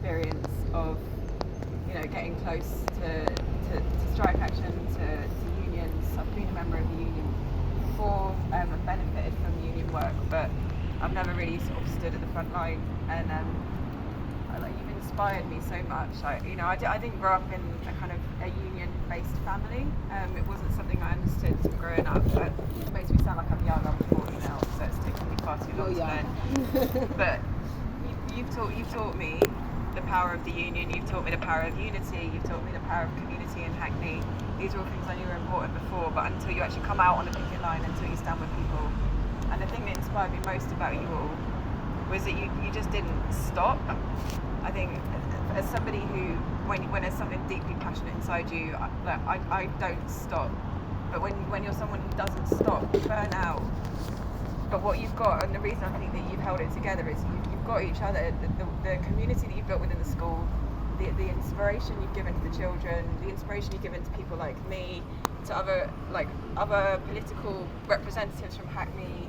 experience of, getting close to strike action, to unions. I've been a member of the union before and benefited from union work, but I've never really sort of stood at the front line, and you've inspired me so much. I didn't grow up in a kind of a union-based family. It wasn't something I understood growing up, but it makes me sound like I'm young. I'm 40 now, so it's taken me far too long to learn. But you've taught me the power of the union. You've taught me the power of unity. You've taught me the power of community in Hackney. These are all things I knew were important before, but until you actually come out on the picket line, until you stand with people. And the thing that inspired me most about you all was that you just didn't stop. I think as somebody who, when there's something deeply passionate inside you, I don't stop. But when you're someone who doesn't stop, you burn out. But what you've got, and the reason I think that you've held it together, is you've got each other, the community that you've built within the school, the inspiration you've given to the children, the inspiration you've given to people like me, to other political representatives from Hackney,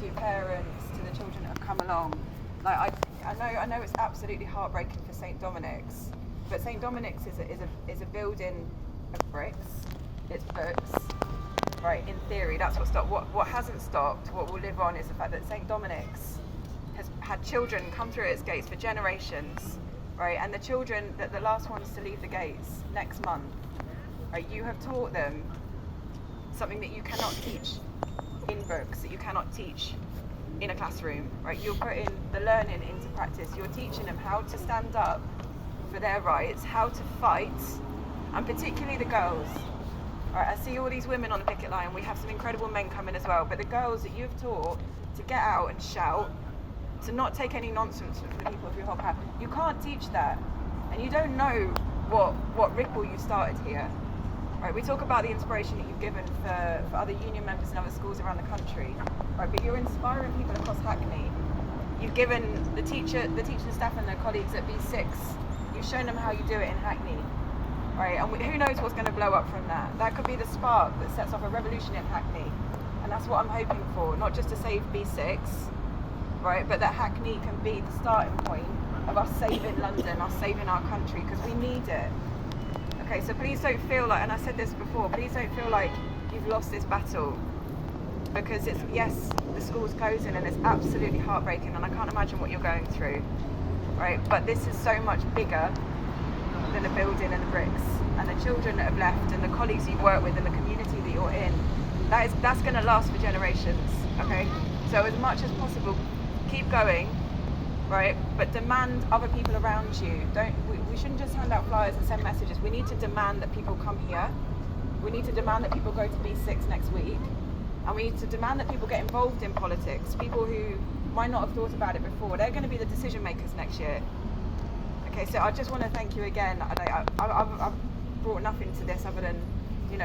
to parents, to the children that have come along. I know it's absolutely heartbreaking for St Dominic's, but St Dominic's is a building of bricks. It's books, right? In theory, that's what stopped. What hasn't stopped, what will live on, is the fact that St Dominic's has had children come through its gates for generations, right? And the children, the last ones to leave the gates next month, right? You have taught them something that you cannot teach in books, that you cannot teach in a classroom, right? You're putting the learning into practice. You're teaching them how to stand up for their rights, how to fight, and particularly the girls. Right, I see all these women on the picket line. We have some incredible men coming as well, but the girls that you've taught to get out and shout, to not take any nonsense from the people of your whole power. You can't teach that, and you don't know what ripple you started here. Right, we talk about the inspiration that you've given for other union members in other schools around the country, right? But you're inspiring people across Hackney. You've given the teaching staff and their colleagues at B6. You've shown them how you do it in Hackney, right? And who knows what's going to blow up from that? That could be the spark that sets off a revolution in Hackney, and that's what I'm hoping for. Not just to save B6, right? But that Hackney can be the starting point of us saving London, us saving our country, because we need it. Okay, so please don't feel like, and I said this before, please don't feel like you've lost this battle, because it's, yes, the school's closing and it's absolutely heartbreaking, and I can't imagine what you're going through, right? But this is so much bigger than the building and the bricks, and the children that have left, and the colleagues you work with, and the community that you're in. That's going to last for generations, okay? So as much as possible, keep going, right? But demand other people around you. We shouldn't just hand out flyers and send messages. We need to demand that people come here. We need to demand that people go to B6 next week. And we need to demand that people get involved in politics. People who might not have thought about it before. They're going to be the decision makers next year. Okay, so I just want to thank you again. I've brought nothing to this other than,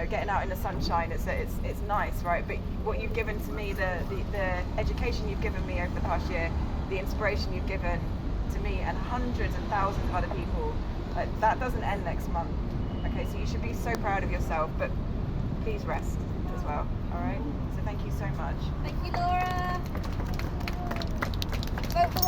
getting out in the sunshine. It's nice, right? But what you've given to me, the education you've given me over the past year, the inspiration you've given to me and hundreds and thousands of other people, that doesn't end next month. Okay, so you should be so proud of yourself, but please rest as well, all right? So thank you so much. Thank you, Laura. Vote for